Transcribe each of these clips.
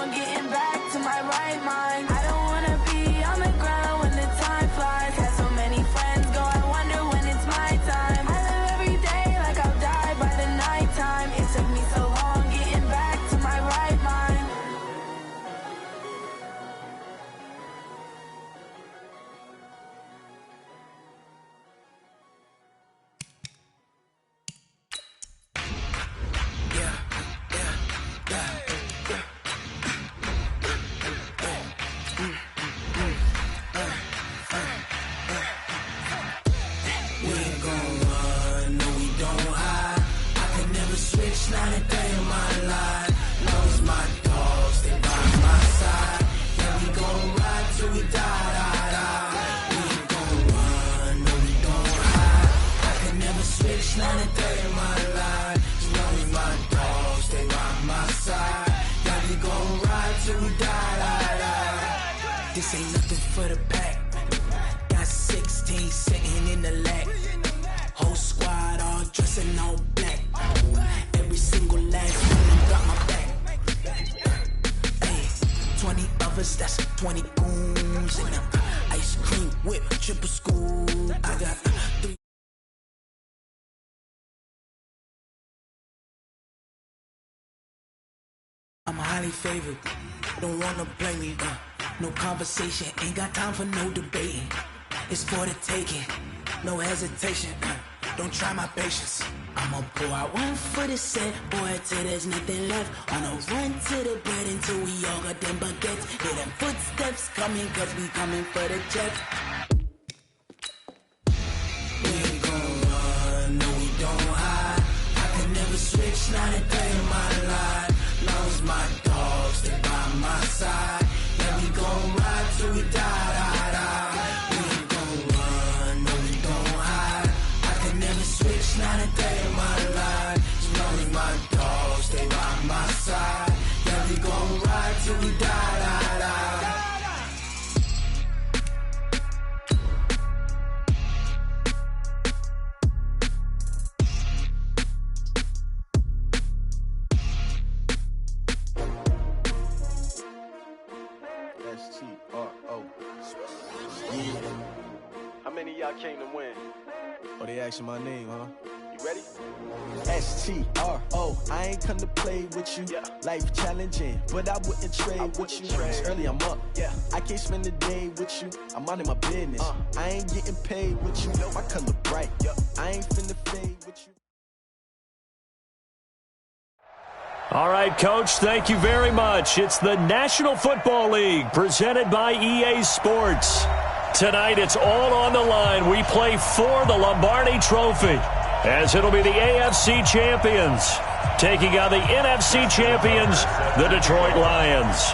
long getting back to my right mind. I don't wanna be on the ground when the time flies. Had so many friends go, I wonder when it's my time. I live every day like I'll die by the nighttime. It took me so long getting back to my right mind. Not a day in my life. Knows my dogs, they by my side. Yeah, we gon' ride till we die, die, die. We ain't gon' run, no, we don't hide. I can never switch, not a day in my life. As long as my dogs, they by my side. Yeah, we gon' ride till we die, die, die. This ain't nothing for the pack. Got 16 sitting in the lag. Whole squad all dressing all black. Every single last one got my back. Hey, 20 of us, that's 20 goons. And ice cream whip, triple scoop. I got 3. I'm highly favored. Don't wanna blame me. No conversation, ain't got time for no debating. It's for the taking, no hesitation. Don't try my patience. I'ma pour out one for the set, boy, till there's nothing left. On a run to the bread until we all got them baguettes. Hear them footsteps coming, cause we coming for the check. We ain't gon' run, no, we don't hide. I can never switch, not a day in my life. Long as my dogs, they by my side. Yeah, we gon' ride till we die, die, die. We ain't gon' run, no, we don't hide. I can never switch, not a day in my life. As long as my dogs, they by my side. Yeah, we gon' ride till we die, die, die. S-T-R-O. How many of y'all came to win? Oh, they asking my name, huh? You ready? S-T-R-O. I ain't come to play with you. Yeah. Life challenging, but I wouldn't trade with you. It's early, I'm up. Yeah. I can't spend the day with you. I'm minding my business. I ain't getting paid with you. My color bright. Yeah. I ain't finna fade with you. All right, Coach, thank you very much. It's the National Football League presented by EA Sports. Tonight, it's all on the line. We play for the Lombardi Trophy, as it'll be the AFC champions taking on the NFC champions, the Detroit Lions.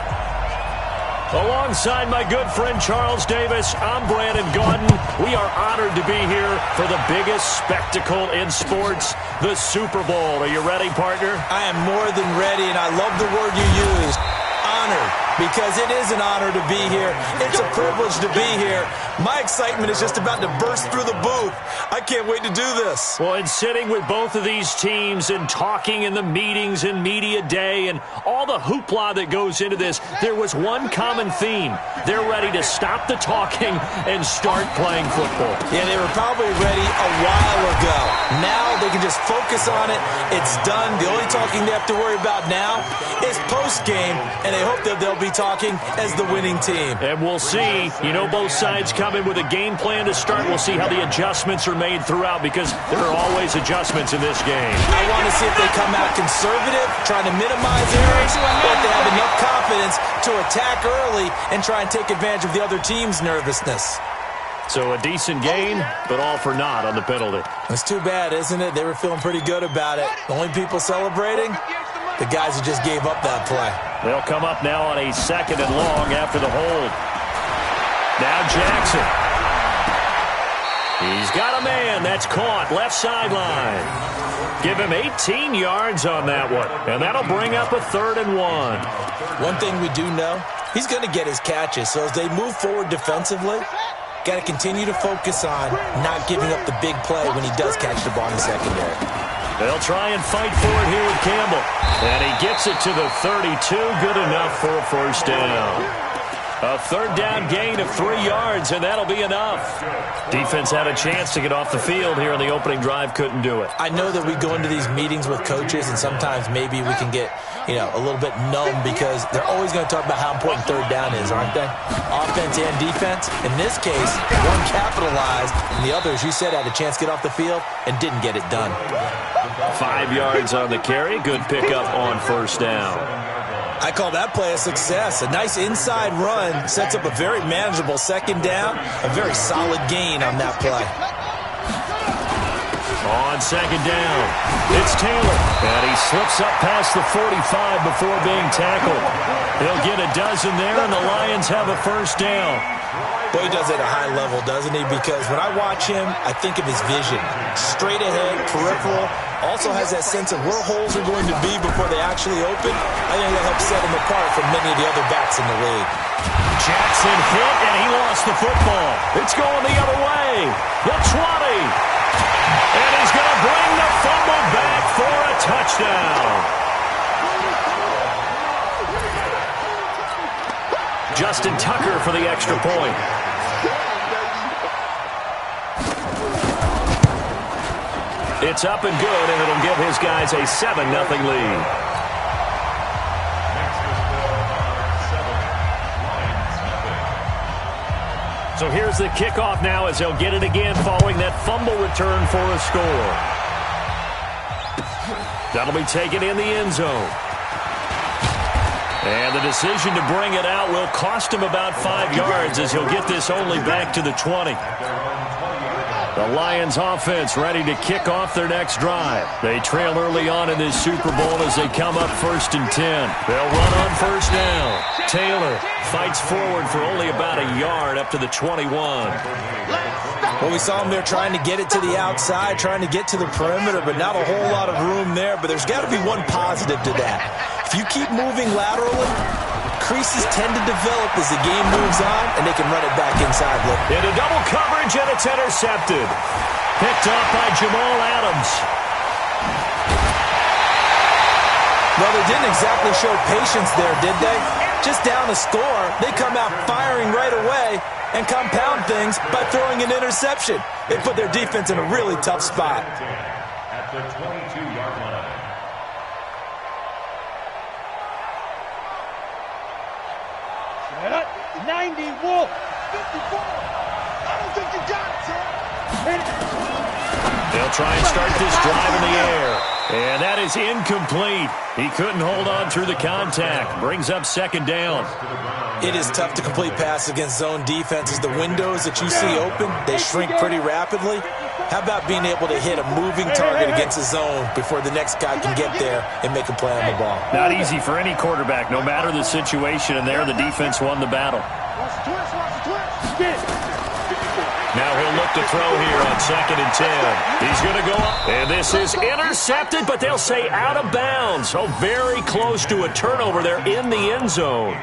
Alongside my good friend Charles Davis, I'm Brandon Gaudin. We are honored to be here for the biggest spectacle in sports, the Super Bowl. Are you ready, partner? I am more than ready, and I love the word you used. Honored, because it is an honor to be here. It's a privilege to be here. My excitement is just about to burst through the booth. I can't wait to do this. Well, and sitting with both of these teams and talking in the meetings and media day and all the hoopla that goes into this, there was one common theme. They're ready to stop the talking and start playing football. Yeah, they were probably ready a while ago. Now they can just focus on it. It's done. The only talking they have to worry about now is post-game, and they hope that they'll be talking as the winning team. And we'll see. You know, both sides come in with a game plan to start. We'll see how the adjustments are made throughout, because there are always adjustments in this game. I want to see if they come out conservative, trying to minimize errors, or if they have enough confidence to attack early and try and take advantage of the other team's nervousness. So a decent gain, but all for naught on the penalty. It's too bad, isn't it? They were feeling pretty good about it. The only people celebrating, the guys who just gave up that play. They'll come up now on a 2nd and long after the hold. Now Jackson. He's got a man. That's caught. Left sideline. Give him 18 yards on that one. And that'll bring up a 3rd and 1. One thing we do know, he's going to get his catches. So as they move forward defensively, got to continue to focus on not giving up the big play when he does catch the ball in the secondary. They'll try and fight for it here with Campbell. And he gets it to the 32. Good enough for a first down. A third down gain of 3 yards, and that'll be enough. Defense had a chance to get off the field here in the opening drive, couldn't do it. I know that we go into these meetings with coaches, and sometimes maybe we can get, a little bit numb because they're always going to talk about how important third down is, aren't they? Offense and defense. In this case, one capitalized, and the other, as you said, had a chance to get off the field and didn't get it done. 5 yards on the carry. Good pickup on first down. I call that play a success. A nice inside run sets up a very manageable second down. A very solid gain on that play. On second down, it's Taylor. And he slips up past the 45 before being tackled. He'll get a dozen there, and the Lions have a first down. Boy, he does it at a high level, doesn't he? Because when I watch him, I think of his vision. Straight ahead, peripheral. Also has that sense of where holes are going to be before they actually open. I think that helps set him apart from many of the other backs in the league. Jackson hit, and he lost the football. It's going the other way. The 20. And he's going to bring the fumble back for a touchdown. Justin Tucker for the extra point. It's up and good, and it'll give his guys a 7-0 lead. So here's the kickoff now as they'll get it again following that fumble return for a score. That'll be taken in the end zone. And the decision to bring it out will cost him about 5 yards as he'll get this only back to the 20. The Lions offense ready to kick off their next drive. They trail early on in this Super Bowl as they come up 1st and 10. They'll run on first down. Taylor fights forward for only about a yard up to the 21. Well, we saw him there trying to get it to the outside, trying to get to the perimeter, but not a whole lot of room there. But there's got to be one positive to that. If you keep moving laterally, creases tend to develop as the game moves on, and they can run it back inside. Into double coverage, and it's intercepted. Picked up by Jamal Adams. Well, they didn't exactly show patience there, did they? Just down a score, they come out firing right away and compound things by throwing an interception. They put their defense in a really tough spot. At the 22-yard line. Set up, 90, Wolf, 54. I don't think you got it, sir. They'll try and start this drive in the air. And that is incomplete. He couldn't hold on through the contact. Brings up second down. It is tough to complete passes against zone defenses. The windows that you see open, they shrink pretty rapidly. How about being able to hit a moving target against a zone before the next guy can get there and make a play on the ball? Not easy for any quarterback, no matter the situation. And there, the defense won the battle. Now he'll look to throw here on 2nd and 10. He's going to go up. And this is intercepted, but they'll say out of bounds. So very close to a turnover there in the end zone.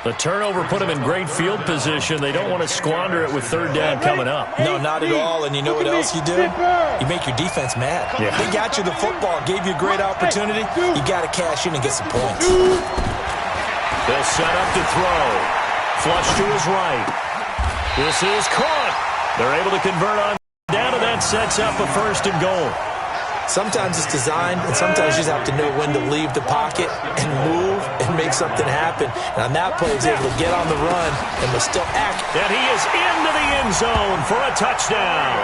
The turnover put him in great field position. They don't want to squander it with third down coming up. No, not at all. And you know what else you do? You make your defense mad. Yeah. They got you the football, gave you a great opportunity. You got to cash in and get some points. They'll set up to throw. Flush to his right. This is caught. They're able to convert on down, and that sets up a 1st and goal. Sometimes it's designed, and sometimes you just have to know when to leave the pocket and move and make something happen. And on that play, he's able to get on the run and was still accurate. And he is into the end zone for a touchdown.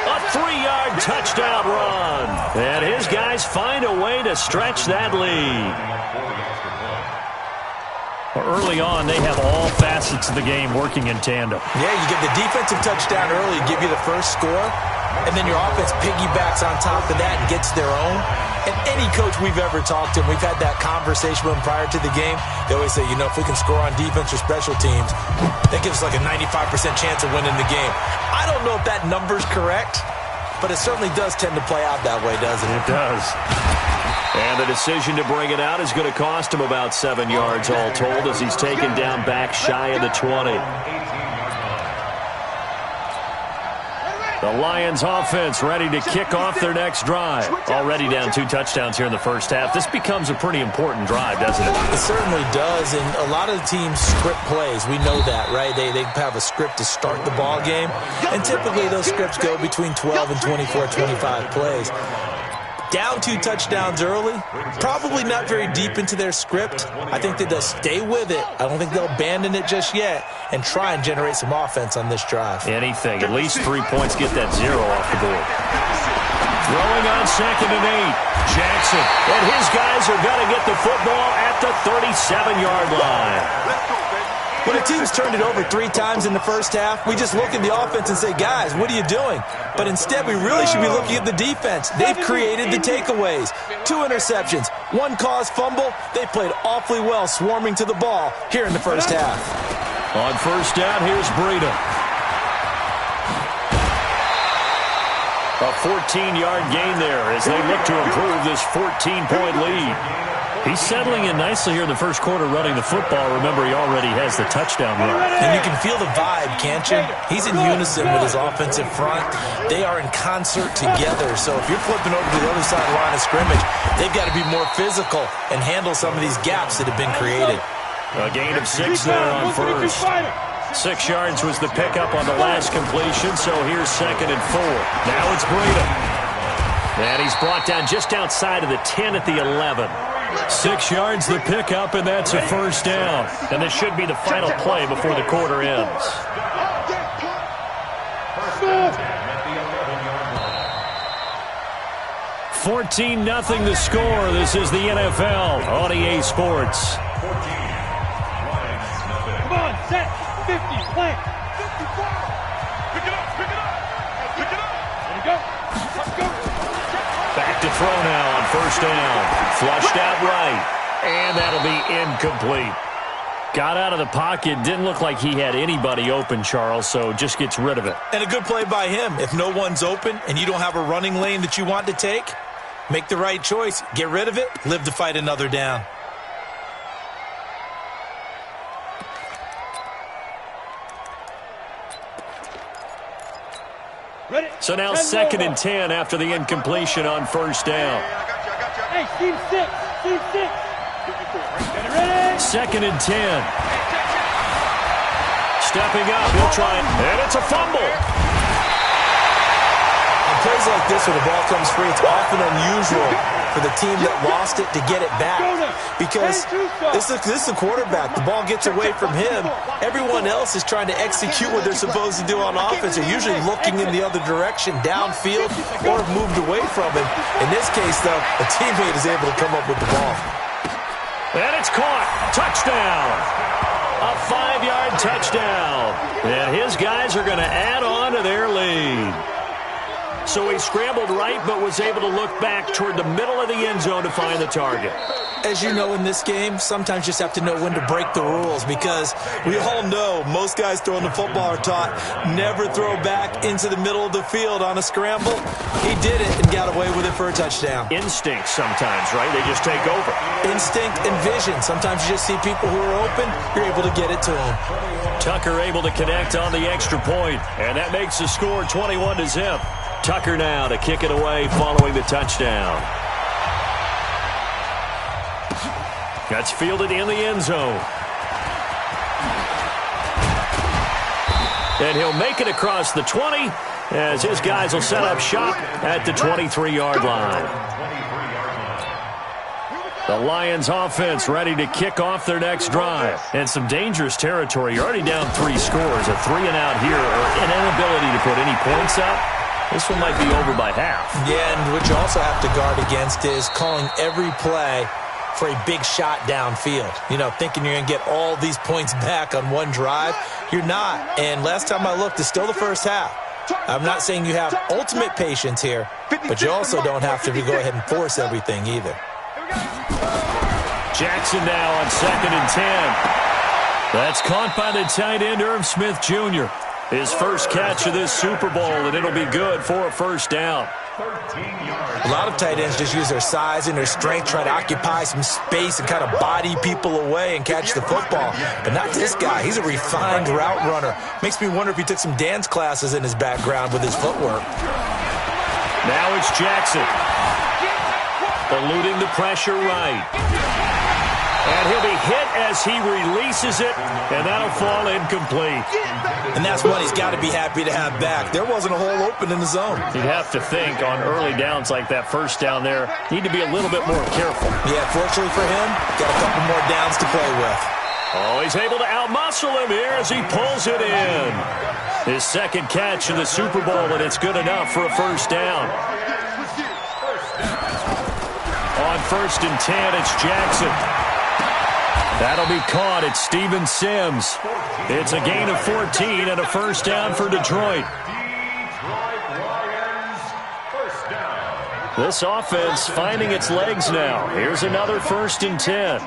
A 3-yard touchdown run. And his guys find a way to stretch that lead. Early on, they have all facets of the game working in tandem. Yeah, you get the defensive touchdown early, give you the first score, and then your offense piggybacks on top of that and gets their own. And any coach we've ever talked to, and we've had that conversation with them prior to the game, they always say, if we can score on defense or special teams, that gives us like a 95% chance of winning the game. I don't know if that number's correct, but it certainly does tend to play out that way, doesn't it? It does. And the decision to bring it out is going to cost him about 7 yards all told as he's taken down back shy of the 20. The Lions offense ready to kick off their next drive. Already down 2 touchdowns here in the first half. This becomes a pretty important drive, doesn't it? It certainly does, and a lot of the teams script plays. We know that, right? They have a script to start the ball game, and typically those scripts go between 12 and 24, 25 plays. Down 2 touchdowns early, probably not very deep into their script. I think that they'll stay with it. I don't think they'll abandon it just yet and try and generate some offense on this drive. Anything. At least 3 points get that 0 off the board. Throwing on 2nd and 8. Jackson. And his guys are going to get the football at the 37-yard line. When a team's turned it over 3 times in the first half, we just look at the offense and say, guys, what are you doing? But instead, we really should be looking at the defense. They've created the takeaways. 2 interceptions, 1 caused fumble. They played awfully well swarming to the ball here in the first half. On first down, here's Breida. A 14-yard gain there as they look to improve this 14-point lead. He's settling in nicely here in the first quarter running the football. Remember, he already has the touchdown run. And you can feel the vibe, can't you? He's in unison with his offensive front. They are in concert together. So if you're flipping over to the other side of the line of scrimmage, they've got to be more physical and handle some of these gaps that have been created. A gain of 6 there on first. 6 yards was the pickup on the last completion, so here's 2nd and 4. Now it's Breida. And he's brought down just outside of the 10 at the 11. 6 yards the pickup, and that's a first down. And this should be the final play before the quarter ends. $14-0 the score. This is the NFL on EA Sports. Come on, set. 50, plant. 54. Pick it up, pick it up. Pick it up. There you go. Let's go. Back to throw now on first down. Flushed out right. And that'll be incomplete. Got out of the pocket. Didn't look like he had anybody open, Charles, so just gets rid of it. And a good play by him. If no one's open and you don't have a running lane that you want to take, make the right choice. Get rid of it. Live to fight another down. So now 2nd and 10 after the incompletion on first down. Hey, team 6. Team 6. Get ready. 2nd and 10. Stepping up. He'll try it. And it's a fumble. On plays like this where the ball comes free, it's often unusual for the team that lost it to get it back. Because this is the quarterback. The ball gets away from him. Everyone else is trying to execute what they're supposed to do on offense. They're usually looking in the other direction, downfield, or have moved away from him. In this case, though, a teammate is able to come up with the ball. And it's caught. Touchdown. A 5-yard touchdown. And his guys are going to add on to their lead. So he scrambled right, but was able to look back toward the middle of the end zone to find the target. As you know, in this game, sometimes you just have to know when to break the rules, because we all know most guys throwing the football are taught never throw back into the middle of the field on a scramble. He did it and got away with it for a touchdown. Instinct sometimes, right? They just take over. Instinct and vision. Sometimes you just see people who are open, you're able to get it to them. Tucker able to connect on the extra point, and that makes the score 21-0. Tucker now to kick it away following the touchdown. That's fielded in the end zone. And he'll make it across the 20 as his guys will set up shop at the 23-yard line. The Lions offense ready to kick off their next drive. And some dangerous territory. You're already down 3 scores. A 3-and-out here or an inability to put any points up. This one might be over by half. Yeah, and what you also have to guard against is calling every play for a big shot downfield. You know, thinking you're going to get all these points back on one drive. You're not. And last time I looked, it's still the first half. I'm not saying you have ultimate patience here, but you also don't have to go ahead and force everything either. Jackson now on 2nd and 10. That's caught by the tight end, Irv Smith Jr. His first catch of this Super Bowl, and it'll be good for a first down. A lot of tight ends just use their size and their strength, try to occupy some space and kind of body people away and catch the football. But not this guy. He's a refined route runner. Makes me wonder if he took some dance classes in his background with his footwork. Now it's Jackson. Eluding the pressure right. And he'll be hit as he releases it, and that'll fall incomplete. And that's one he's got to be happy to have back. There wasn't a hole open in the zone. You'd have to think on early downs like that first down there, need to be a little bit more careful. Yeah, fortunately for him, got a couple more downs to play with. Oh, he's able to outmuscle him here as he pulls it in. His second catch in the Super Bowl, and it's good enough for a first down. On 1st and 10, it's Jackson. That'll be caught. It's Steven Sims. It's a gain of 14 and a first down for Detroit. This offense finding its legs now. Here's another 1st and 10.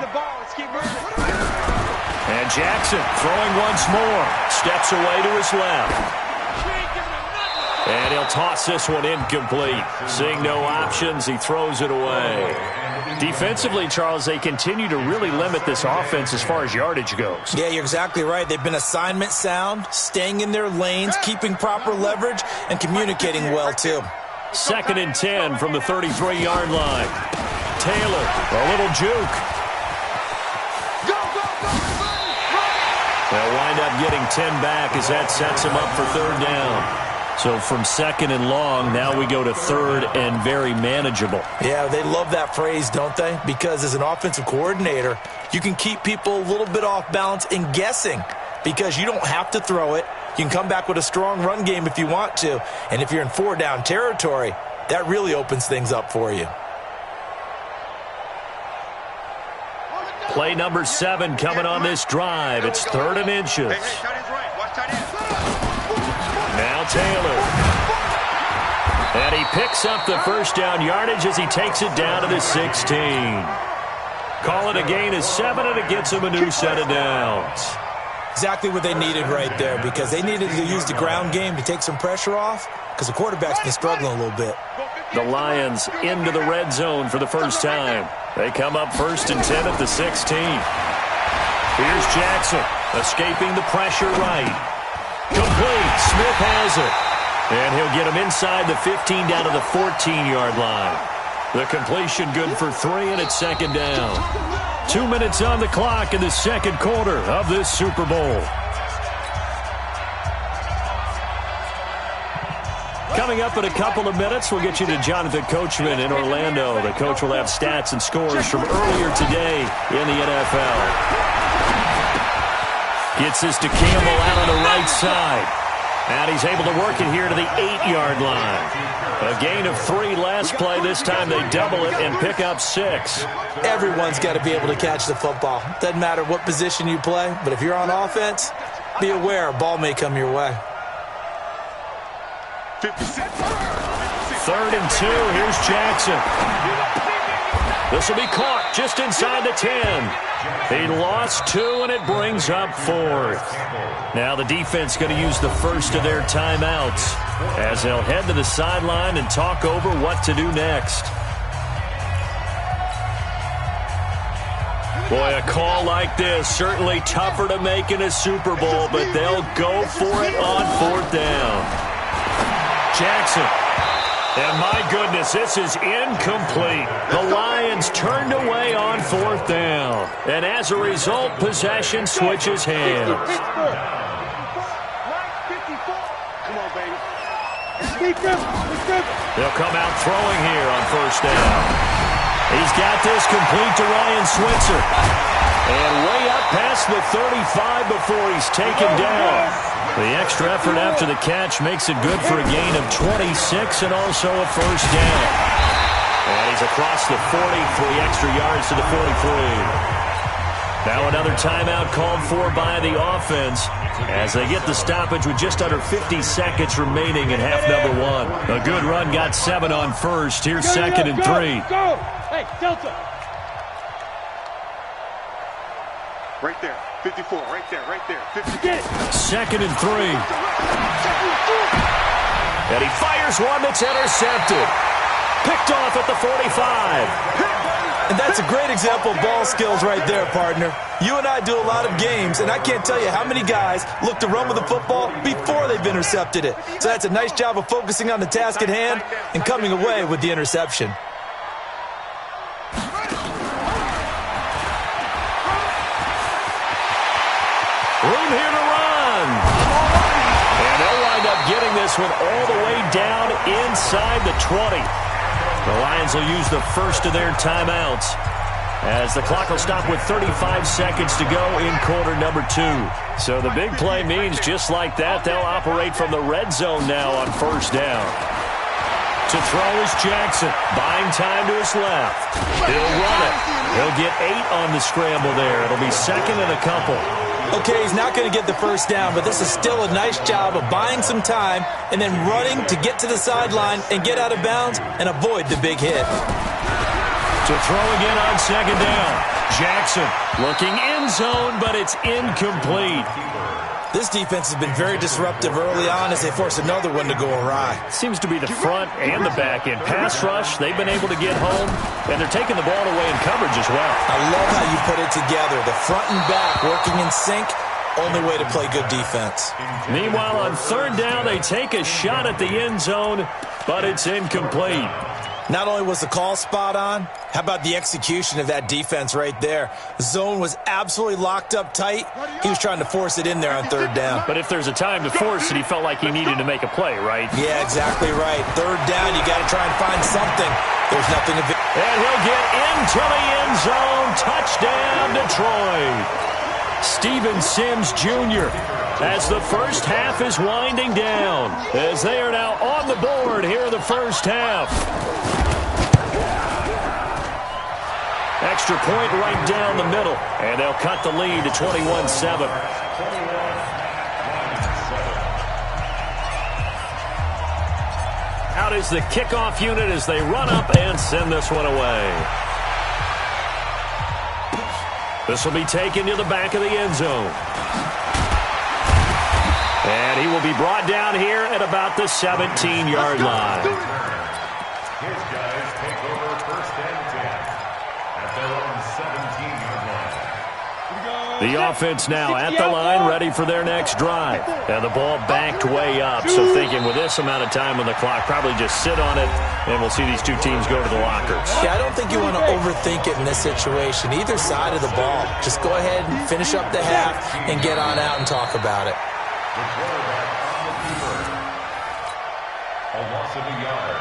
And Jackson throwing once more. Steps away to his left. And he'll toss this one incomplete. Seeing no options, he throws it away. Defensively, Charles, they continue to really limit this offense as far as yardage goes. Yeah, you're exactly right. They've been assignment sound, staying in their lanes, keeping proper leverage, and communicating well, too. 2nd and 10 from the 33-yard line. Taylor, a little juke. They'll wind up getting 10 back as that sets him up for 3rd down. So from 2nd and long, now we go to 3rd and very manageable. Yeah, they love that phrase, don't they? Because as an offensive coordinator, you can keep people a little bit off balance and guessing because you don't have to throw it. You can come back with a strong run game if you want to. And if you're in 4-down territory, that really opens things up for you. Play number 7 coming on this drive. It's 3rd and inches. Now Taylor. And he picks up the first down yardage as he takes it down to the 16. Call it a gain of 7, and it gets him a new set of downs. Exactly what they needed right there because they needed to use the ground game to take some pressure off because the quarterback's been struggling a little bit. The Lions into the red zone for the first time. They come up 1st and 10 at the 16. Here's Jackson escaping the pressure right. Complete. Smith has it. And he'll get him inside the 15 down to the 14-yard line. The completion good for 3, and it's 2nd down. 2 minutes on the clock in the 2nd quarter of this Super Bowl. Coming up in a couple of minutes, we'll get you to Jonathan Coachman in Orlando. The coach will have stats and scores from earlier today in the NFL. Gets this to Campbell out on the right side. And he's able to work it here to the 8-yard line. A gain of 3 last play. This time they double it and pick up 6. Everyone's got to be able to catch the football. Doesn't matter what position you play, but if you're on offense, be aware a ball may come your way. 3rd and 2. Here's Jackson. This will be caught just inside the 10. He lost 2, and it brings up 4th. Now the defense going to use the first of their timeouts as they'll head to the sideline and talk over what to do next. Boy, a call like this, certainly tougher to make in a Super Bowl, but they'll go for it on 4th down. Jackson. And my goodness, this is incomplete. The Lions turned away on 4th down. And as a result, possession switches hands. They'll come out throwing here on 1st down. He's got this complete to Ryan Switzer. And way up past the 35 before he's taken down. The extra effort after the catch makes it good for a gain of 26 and also a first down. And he's across the 40, 3 extra yards to the 43. Now another timeout called for by the offense as they get the stoppage with just under 50 seconds remaining in half number 1. A good run got 7 on 1st. Here's 2nd and 3. Go! Hey, Delta! Right there. 54, right there. 54. Second and 3. And he fires one that's intercepted. Picked off at the 45. And that's a great example of ball skills right there, partner. You and I do a lot of games, and I can't tell you how many guys look to run with the football before they've intercepted it. So that's a nice job of focusing on the task at hand and coming away with the interception. Room here to run. And they'll wind up getting this one all the way down inside the 20. The Lions will use the first of their timeouts as the clock will stop with 35 seconds to go in quarter number 2. So the big play means just like that, they'll operate from the red zone now on first down. To throw is Jackson, buying time to his left. He'll run it. He'll get 8 on the scramble there. It'll be second and a couple. Okay, he's not going to get the first down, but this is still a nice job of buying some time and then running to get to the sideline and get out of bounds and avoid the big hit. To throw again on second down. Jackson looking end zone, but it's incomplete. This defense has been very disruptive early on as they force another one to go awry. Seems to be the front and the back end. Pass rush, they've been able to get home, and they're taking the ball away in coverage as well. I love how you put it together. The front and back working in sync, only way to play good defense. Meanwhile, on third down, they take a shot at the end zone, but it's incomplete. Not only was the call spot on, how about the execution of that defense right there? The zone was absolutely locked up tight. He was trying to force it in there on third down. But if there's a time to force it, he felt like he needed to make a play, right? Yeah, exactly right. Third down, you got to try and find something. There's nothing of it. And he'll get into the end zone. Touchdown, Detroit. Steven Sims Jr. as the first half is winding down, as they are now on the board here in the first half. Extra point right down the middle, and they'll cut the lead to 21-7. Out is the kickoff unit as they run up and send this one away. This will be taken to the back of the end zone. And he will be brought down here at about the 17-yard line. His guys take over first and 10 at their own 17-yard line. The offense now at the line, ready for their next drive. And the ball backed way up, so thinking with this amount of time on the clock, probably just sit on it, and we'll see these two teams go to the lockers. Yeah, I don't think you want to overthink it in this situation. Either side of the ball, just go ahead and finish up the half and get on out and talk about it. The quarterback on the keeper. A loss of a yard.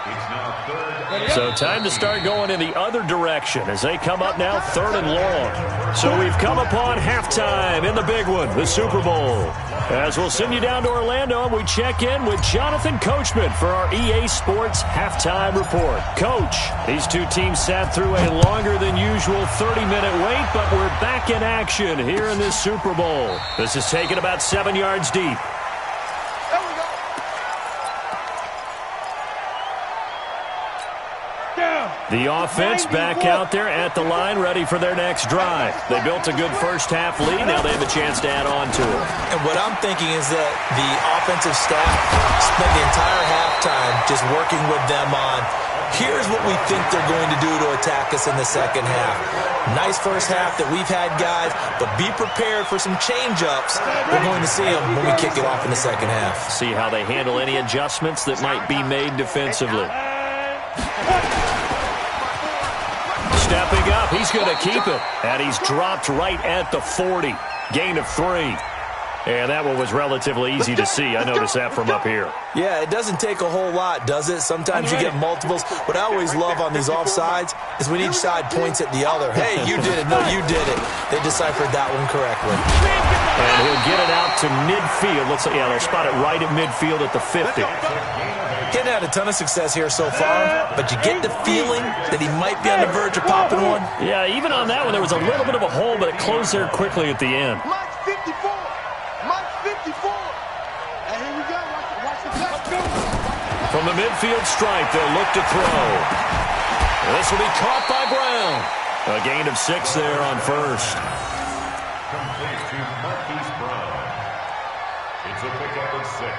It's now third. So time to start going in the other direction as they come up now third and long. So we've come upon halftime in the big one, the Super Bowl. As we'll send you down to Orlando, we check in with Jonathan Coachman for our EA Sports Halftime Report. Coach, these two teams sat through a longer than usual 30-minute wait, but we're back in action here in this Super Bowl. This is taken about 7 yards deep. The offense back out there at the line, ready for their next drive. They built a good first half lead. Now they have a chance to add on to it. And what I'm thinking is that the offensive staff spent the entire halftime just working with them on, here's what we think they're going to do to attack us in the second half. Nice first half that we've had, guys, but be prepared for some change-ups. We're going to see them when we kick it off in the second half. See how they handle any adjustments that might be made defensively. Stepping up, he's going to keep it. And he's dropped right at the 40. Gain of 3. And that one was relatively easy to see. I noticed that from up here. Yeah, it doesn't take a whole lot, does it? Sometimes you get multiples. What I always love on these offsides is when each side points at the other. Hey, you did it. No, you did it. They deciphered that one correctly. And he'll get it out to midfield. Let's say, yeah, they'll spot it right at midfield at the 50. Hadn't had a ton of success here so far, but you get the feeling that he might be on the verge of popping one. Yeah, even on that one, there was a little bit of a hole, but it closed there quickly at the end. Mike's 54. Mike's 54. And here we go. Watch the pass. From the midfield stripe, they'll look to throw. This will be caught by Brown. A gain of 6 there on first. complete to Marquise Brown. It's a pickup of 6.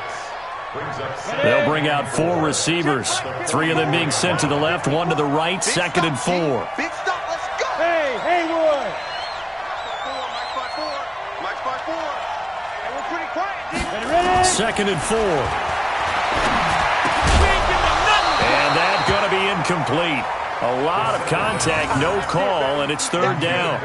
Brings up 7. They'll bring out 4 receivers. 3 of them being sent to the left, 1 to the right, 2nd and 4. Big stop, let's go! Hey, Haywood! Mike's by 4. Hey, we're pretty quiet, ready? 2nd and 4. And that's going to be incomplete. A lot of contact, no call, and it's 3rd down.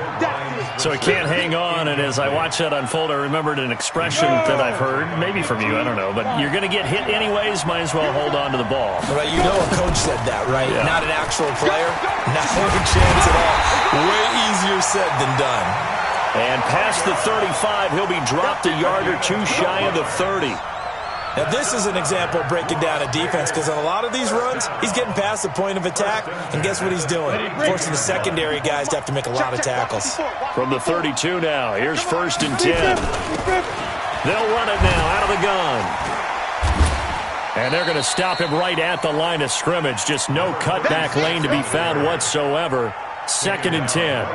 So he can't hang on, and as I watch that unfold, I remembered an expression that I've heard, maybe from you, I don't know, but you're going to get hit anyways, might as well hold on to the ball. Right, you know a coach said that, right? Yeah. Not an actual player. Not a chance at all. Way easier said than done. And past the 35, he'll be dropped a yard or 2 shy of the 30. Now, this is an example of breaking down a defense because on a lot of these runs, he's getting past the point of attack, and guess what he's doing? Forcing the secondary guys to have to make a lot of tackles. From the 32 now, here's 1st and 10. They'll run it now out of the gun. And they're going to stop him right at the line of scrimmage. Just no cutback lane to be found whatsoever. 2nd and 10.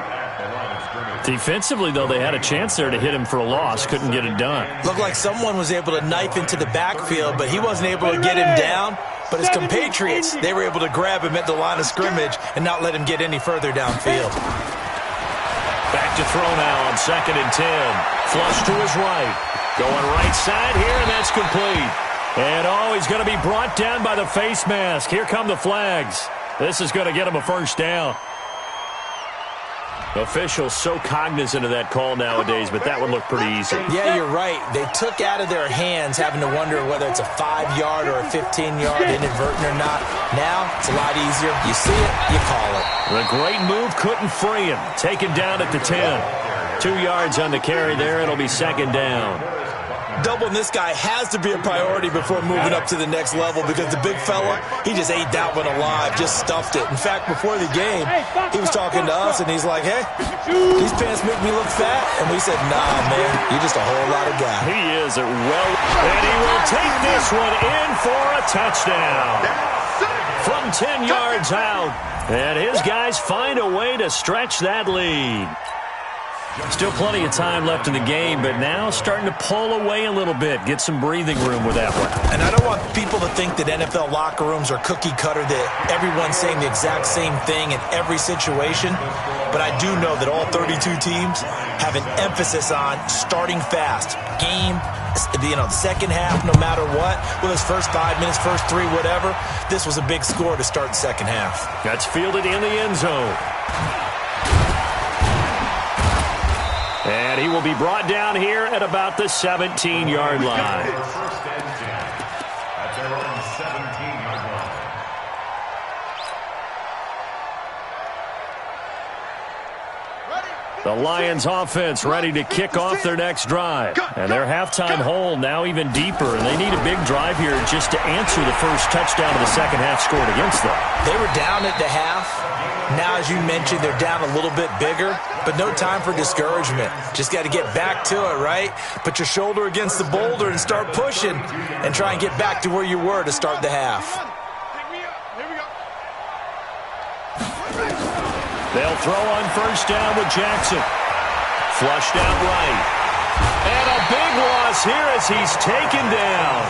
Defensively, though, they had a chance there to hit him for a loss. Couldn't get it done. Looked like someone was able to knife into the backfield, but he wasn't able to get him down. But his compatriots, they were able to grab him at the line of scrimmage and not let him get any further downfield. Back to throw now on 2nd and 10. Flush to his right. Going right side here, and that's complete. And, he's going to be brought down by the face mask. Here come the flags. This is going to get him a 1st down. Officials so cognizant of that call nowadays, but that would look pretty easy. Yeah, you're right. They took out of their hands having to wonder whether it's a 5-yard or a 15-yard inadvertent or not. Now, it's a lot easier. You see it, you call it. The great move couldn't free him. Taken down at the 10. 2 yards on the carry there. It'll be 2nd down. Doubling this guy has to be a priority before moving up to the next level because the big fella, he just ate that one alive, just stuffed it. In fact, before the game, he was talking to us, and he's like, hey, these pants make me look fat. And we said, nah, man, you're just a whole lot of guy. He is and he will take this one in for a touchdown. From 10 yards out, and his guys find a way to stretch that lead. Still plenty of time left in the game, but now starting to pull away a little bit, get some breathing room with that one. And I don't want people to think that NFL locker rooms are cookie cutter, that everyone's saying the exact same thing in every situation. But I do know that all 32 teams have an emphasis on starting fast. Game, the second half, no matter what, whether it's first 5 minutes, first 3, whatever, this was a big score to start the second half. That's fielded in the end zone. And he will be brought down here at about the 17-yard line. First and 10 at their own 17-yard line. The Lions offense ready to kick off their next drive. And their halftime hole now even deeper. And they need a big drive here just to answer the first touchdown of the second half scored against them. They were down at the half. Now, as you mentioned, they're down a little bit bigger, but no time for discouragement. Just got to get back to it, right? Put your shoulder against the boulder and start pushing and try and get back to where you were to start the half. They'll throw on first down with Jackson. Flushed out right. And a big loss here as he's taken down.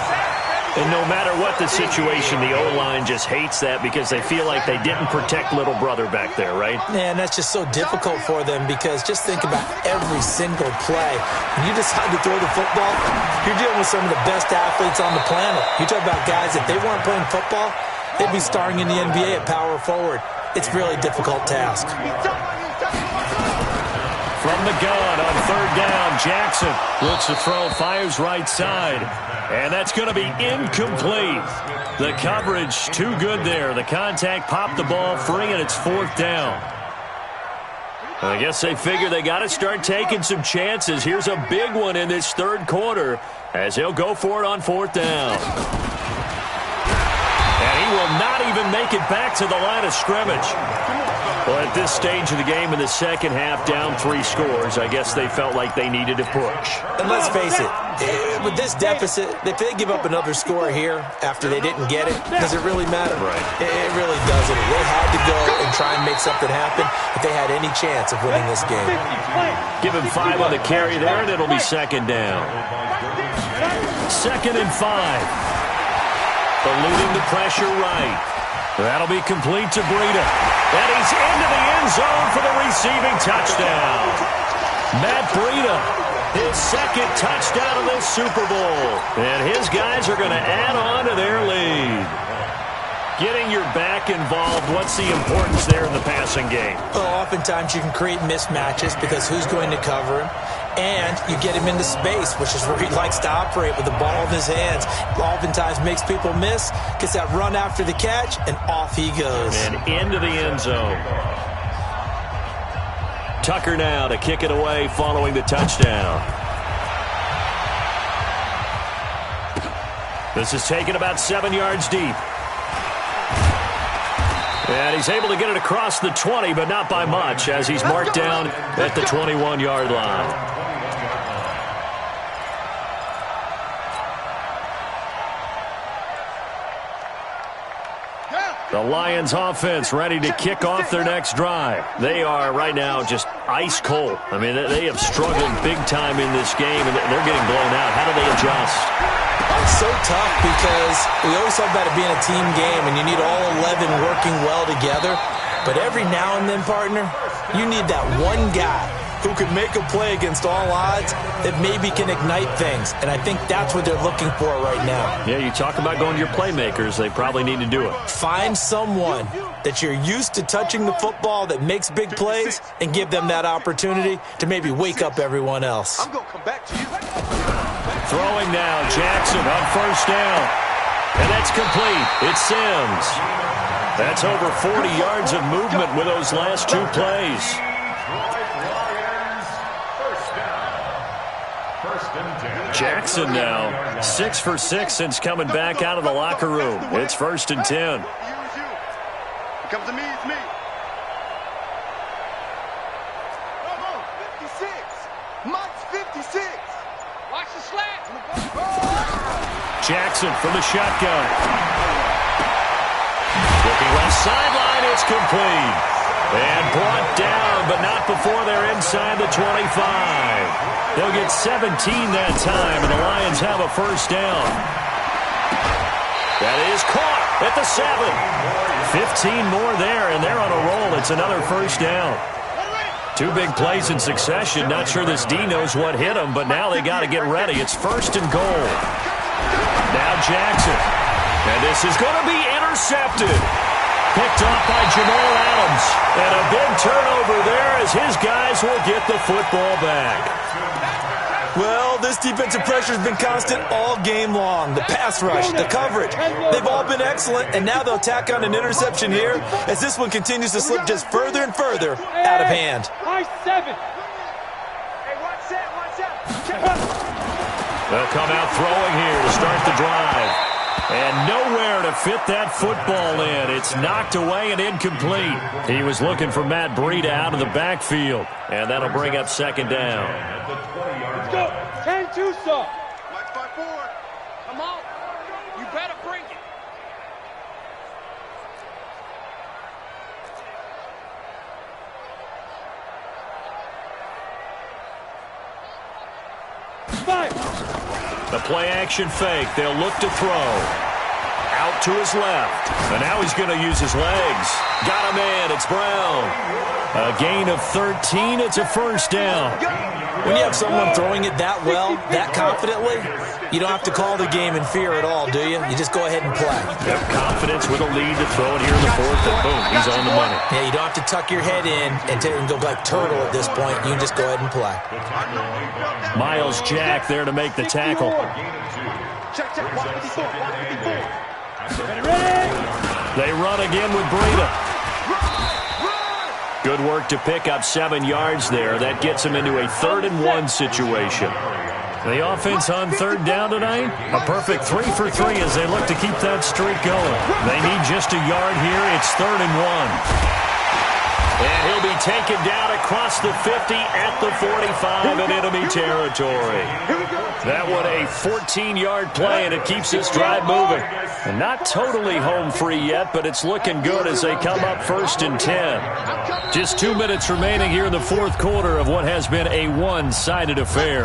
And no matter what the situation, the O-line just hates that because they feel like they didn't protect little brother back there, right? Man, that's just so difficult for them because just think about every single play. When you decide to throw the football, you're dealing with some of the best athletes on the planet. You talk about guys, if they weren't playing football, they'd be starring in the NBA at power forward. It's a really difficult task. From the gun on third down, Jackson looks to throw, fires right side. And that's going to be incomplete. The coverage too good there. The contact popped the ball free, and it's 4th down. I guess they figure they got to start taking some chances. Here's a big one in this third quarter as he'll go for it on 4th down. And he will not even make it back to the line of scrimmage. Well, at this stage of the game in the second half, down 3 scores, I guess they felt like they needed to push. And let's face it, with this deficit, if they give up another score here after they didn't get it, does it really matter? Right. It really doesn't. They had to go and try and make something happen if they had any chance of winning this game. Give him 5 on the carry there, and it'll be second down. 2nd and 5. Eluding the pressure right. That'll be complete to Breida. And he's into the end zone for the receiving touchdown. Matt Breida, his 2nd touchdown of this Super Bowl. And his guys are going to add on to their lead. Getting your back involved, what's the importance there in the passing game? Well, oftentimes you can create mismatches because who's going to cover him? And you get him into space, which is where he likes to operate with the ball in his hands. Oftentimes makes people miss, gets that run after the catch, and off he goes. And into the end zone. Tucker now to kick it away following the touchdown. This is taken about 7 yards deep. And he's able to get it across the 20, but not by much, as he's marked down at the 21-yard line. The Lions offense ready to kick off their next drive. They are right now just ice cold. I mean, they have struggled big time in this game, and they're getting blown out. How do they adjust? It's so tough because we always talk about it being a team game, and you need all 11 working well together. But every now and then, partner, you need that one guy who could make a play against all odds that maybe can ignite things. And I think that's what they're looking for right now. Yeah, you talk about going to your playmakers. They probably need to do it. Find someone that you're used to touching the football that makes big plays and give them that opportunity to maybe wake up everyone else. I'm going to come back to you. Throwing now, Jackson on 1st down. And that's complete. It's Sims. That's over 40 yards of movement with those last 2 plays. Jackson now 6 for 6 since coming back out of the locker room. It's 1st and 10. Come to me, it's me. 56. Mike's 56. Watch the slant. Jackson from the shotgun. Looking left sideline, it's complete. And brought down, but not before they're inside the 25. They'll get 17 that time, and the Lions have a 1st down. That is caught at the 7. 15 more there, and they're on a roll. It's another 1st down. 2 big plays in succession. Not sure this D knows what hit him, but now they got to get ready. It's 1st and goal. Now Jackson. And this is going to be intercepted. Picked off by Jamal Adams. And a big turnover there as his guys will get the football back. Well, this defensive pressure has been constant all game long. The pass rush, the coverage, they've all been excellent, and now they'll tack on an interception here as this one continues to slip just further and further out of hand. They'll come out throwing here to start the drive. And nowhere to fit that football in. It's knocked away and incomplete. He was looking for Matt Breida out of the backfield. And that'll bring up 2nd down. Let's go. 10-2, sir. Mike 5-4. Come on. You better bring it. The play-action fake. They'll look to throw. Out to his left. And now he's going to use his legs. Got him in. It's Brown. A gain of 13. It's a 1st down. When you have someone throwing it that well, that confidently, you don't have to call the game in fear at all, do you? You just go ahead and play. Yep, confidence with a lead to throw it here in the 4th, and boom, he's on the money. Yeah, you don't have to tuck your head in and go like turtle at this point. You can just go ahead and play. Miles Jack there to make the tackle. They run again with Breida. Good work to pick up 7 yards there. That gets him into a 3rd and 1 situation. The offense on 3rd down tonight, a perfect 3 for 3 as they look to keep that streak going. They need just a yard here. It's 3rd and 1. And he'll be taken down across the 50 at the 45 in enemy territory. That one a 14-yard play, and it keeps this drive moving. And not totally home free yet, but it's looking good as they come up 1st and 10. Just 2 minutes remaining here in the fourth quarter of what has been a one-sided affair.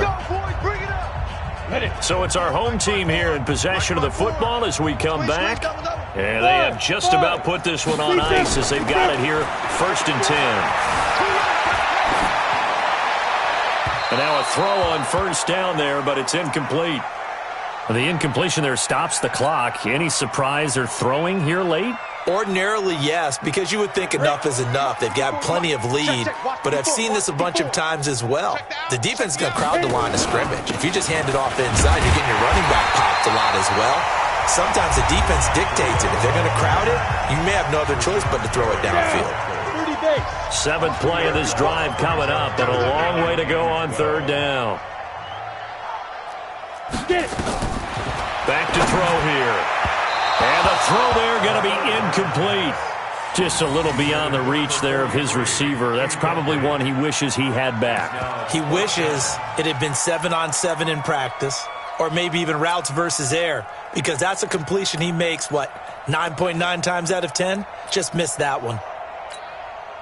So it's our home team here in possession of the football as we come back. And they have just about put this one on ice as they've got it here, 1st and 10. And now a throw on 1st down there, but it's incomplete. The incompletion there stops the clock. Any surprise they're throwing here late? Ordinarily, yes, because you would think enough is enough. They've got plenty of lead, but I've seen this a bunch of times as well. The defense is going to crowd the line of scrimmage. If you just hand it off inside, you're getting your running back popped a lot as well. Sometimes the defense dictates it. If they're going to crowd it, you may have no other choice but to throw it downfield. 7th play of this drive coming up, and a long way to go on 3rd down. Back to throw here. And the throw there going to be incomplete. Just a little beyond the reach there of his receiver. That's probably one he wishes he had back. He wishes it had been 7-on-7 in practice, or maybe even routes versus air, because that's a completion he makes, 9.9 times out of 10? Just missed that one.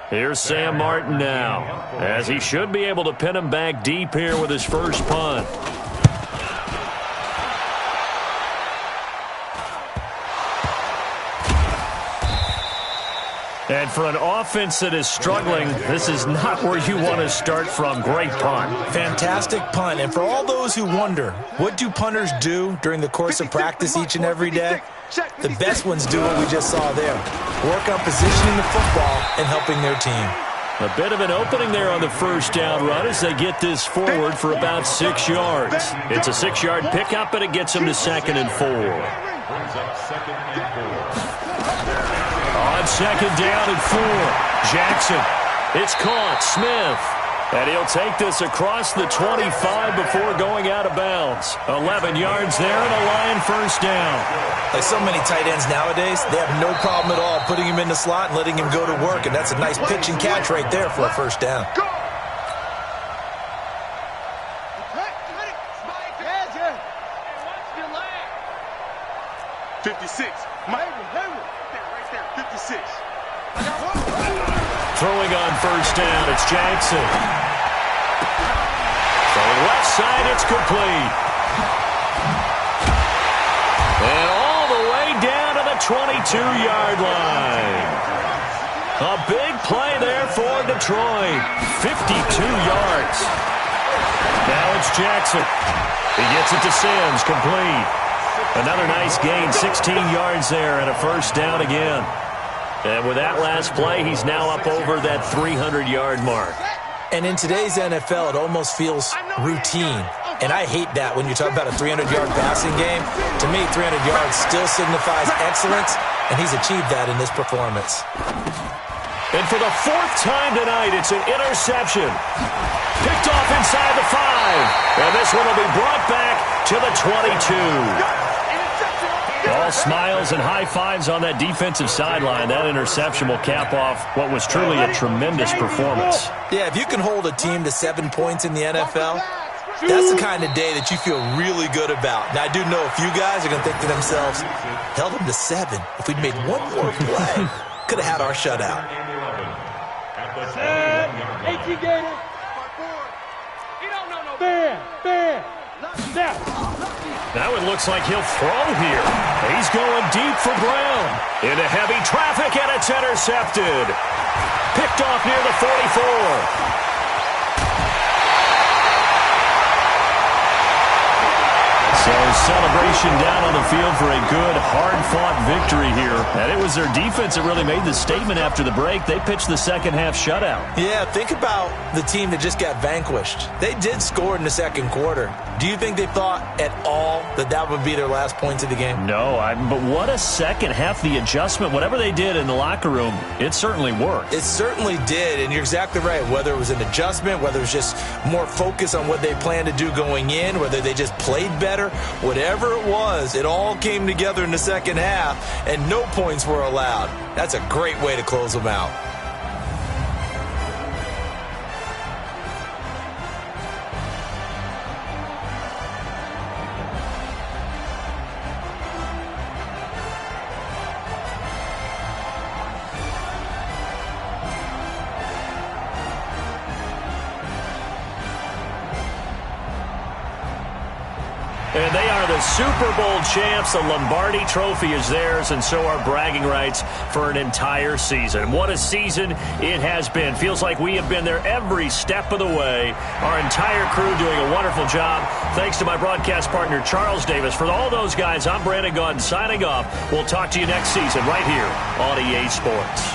Here's Sam Martin now, as he should be able to pin him back deep here with his first punt. And for an offense that is struggling, this is not where you want to start from. Great punt. Fantastic punt. And for all those who wonder, what do punters do during the course of practice each and every day? The best ones do what we just saw there. Work on positioning the football and helping their team. A bit of an opening there on the 1st down run as they get this forward for about 6 yards. It's a 6-yard pickup, and it gets them to 2nd and 4. On 2nd down and 4, Jackson. It's caught. Smith. And he'll take this across the 25 before going out of bounds. 11 yards there and a Lion 1st down. Like so many tight ends nowadays, they have no problem at all putting him in the slot and letting him go to work. And that's a nice pitch and catch right there for a 1st down. 56. 56. Throwing on 1st down, it's Jackson. From the left side, it's complete. And all the way down to the 22-yard line. A big play there for Detroit. 52 yards. Now it's Jackson. He gets it to Sims, complete. Another nice gain, 16 yards there and a 1st down again. And with that last play, he's now up over that 300-yard mark. And in today's NFL, it almost feels routine. And I hate that when you talk about a 300-yard passing game. To me, 300 yards still signifies excellence, and he's achieved that in this performance. And for the 4th time tonight, it's an interception. Picked off inside the 5. And this one will be brought back to the 22. All smiles and high fives on that defensive sideline. That interception will cap off what was truly a tremendous performance. Yeah, if you can hold a team to 7 points in the NFL, that's the kind of day that you feel really good about. Now, I do know a few guys are going to think to themselves, held them to 7. If we'd made one more play, could have had our shutout. 18 Gators. Fair. Now it looks like he'll throw here. He's going deep for Brown. Into heavy traffic, and it's intercepted. Picked off near the 44. So celebration down on the field for a good, hard-fought victory here. And it was their defense that really made the statement after the break. They pitched the second-half shutout. Yeah, think about the team that just got vanquished. They did score in the 2nd quarter. Do you think they thought at all that that would be their last points of the game? No, but what a second half. The adjustment, whatever they did in the locker room, it certainly worked. It certainly did, and you're exactly right. Whether it was an adjustment, whether it was just more focus on what they planned to do going in, whether they just played better, whatever it was, it all came together in the second half, and no points were allowed. That's a great way to close them out. And they are the Super Bowl champs. The Lombardi Trophy is theirs, and so are bragging rights for an entire season. What a season it has been. Feels like we have been there every step of the way. Our entire crew doing a wonderful job. Thanks to my broadcast partner, Charles Davis. For all those guys, I'm Brandon Gaudin signing off. We'll talk to you next season right here on EA Sports.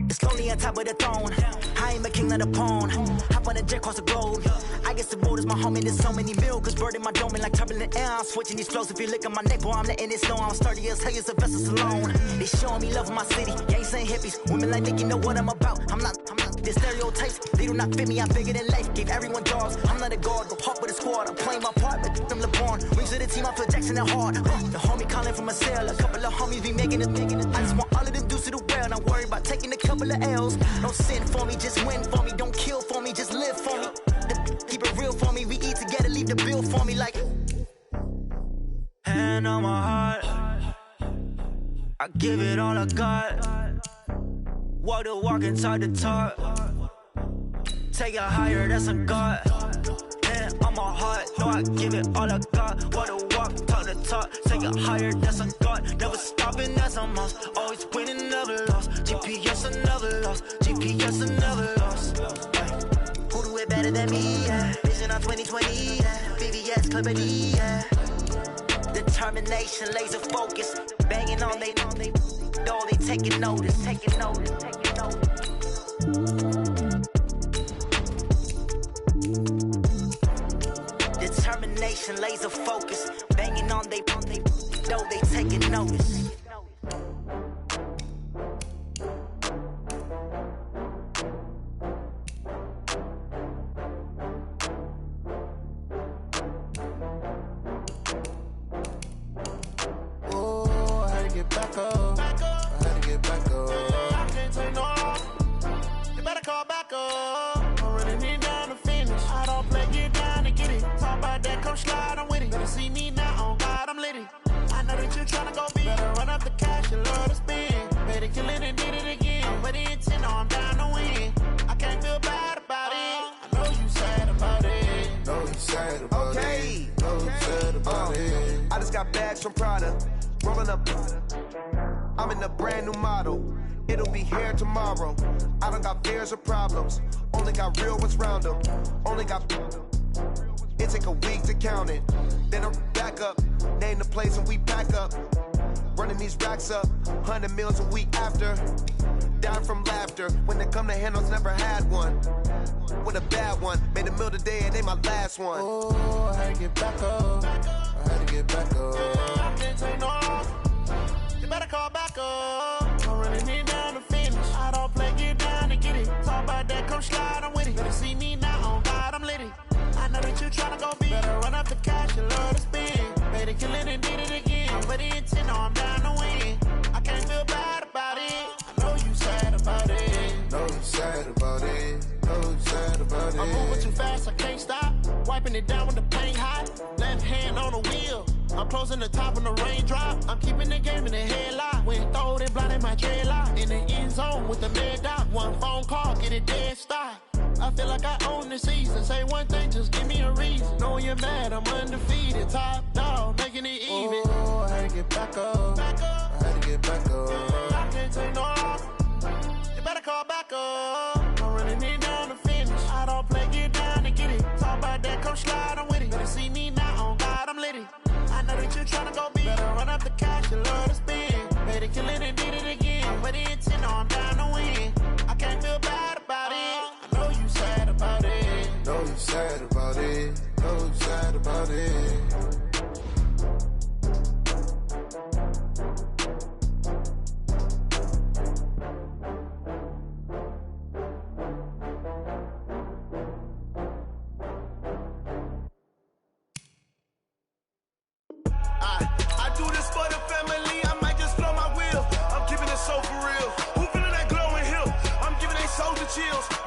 It's lonely on top of the throne. I am a king, not a pawn. Hop on a jet across the globe. I guess the road is my home and there's so many milkers. Bird in my dome and like turbulent air. I'm switching these flows. If you look at my neck, boy, I'm letting it snow. I'm sturdy as hell as a vessel alone. They showing me love in my city. Gangs ain't hippies. Women like Nick, you know what I'm about. I'm not the stereotypes. They do not fit me. I'm bigger than life. Gave everyone dogs. I'm not a guard. Go hawk with a squad. I'm playing my part, but them LeBron. Rings to the team. I feel Jackson and hard. The homie calling from a cell. A couple of homies be making it. I just want all of them dudes to do well. Not worry about taking a couple of L's. Don't sin for me, just win for me. Don't kill for me, just live for me. Keep it real for me. We eat together, leave the bill for me like. Hand on my heart, I give it all I got. Walk the walk and talk the talk. Take it higher, that's a God. Hand on my heart, no, I give it all I got. Walk the walk, talk the talk. Take it higher, that's a God. Never stopping, that's a must. Always winning, never lost. GPS, I never lost. GPS, I never lost. Who do it better than me? Yeah. Vision on 2020. Yeah. VVS, Clippity. Yeah. Determination, laser focus. Banging on they know they taking notice. Taking notice. Taking notice. Determination, laser focus. Banging on they know they taking notice. Back up. I had to get back up. I can't take no off. You better call back up. I'm running it down to finish. I don't play, get down to get it. Talk about that, come slide, I'm with it. Better see me now, on God, I'm lit it. I know that you tryna go big. Better run up the cash, you love to spend. Better kill it and did it again. But the intent, no, I'm down to win. I can't feel bad about it. I know you sad about it. Know you sad about it. Know you sad about it. I just got bags from Prada. Rolling up, I'm in a brand new model. It'll be here tomorrow. I don't got fears or problems. Only got real ones round them. Only got. It take a week to count it. Then I'm back up. Name the place and we pack up. Running these racks up. 100 meals a week after. Down from laughter. When they come to handles, never had one. With a bad one. Made a meal today and they my last one. Oh, I had to get back up. I had to get back up. I can't take no off. You better call back up. I'm running it down to finish. I don't play, get down to get it. Talk about that, come slide, I'm with it. Better see me now, on God, I'm lit it. I know that you tryna go big. Better run up the cash, you love to spend. Better kill it and did it again. But the intent, no, I'm down to win. I can't feel bad about it. I know you sad about it. Know you sad about it. Know you sad about it. I'm moving too fast, I can't stop. Wiping it down with the paint hot. Left hand on the wheel. I'm closing the top when the raindrop. I'm keeping the game in the headlock. When throw it blind in my dreadlock. In the end zone with the mad dot. One phone call, get it dead stop. I feel like I own the season. Say one thing, just give me a reason. Knowing you're mad, I'm undefeated. Top dog, making it even. Oh, I had to get back up. I had to get back up. I can't take no off. You better call back up. I'm running it down to finish. I don't play, get down to get it. Talk about that, come slide, I'm with it. Better see me now, on God, I'm lit it. I know that you tryna go big. Better run up the cash, you love to spend. Better kill it and did it again. But the intent, no, I'm down to win. I can't feel bad about it. I know you sad about it. Know you sad about it. so sad about it. I do this for the family, I might just blow my wheel. I'm keeping it so for real. Who feeling that glowing hill? I'm giving they soldier chills.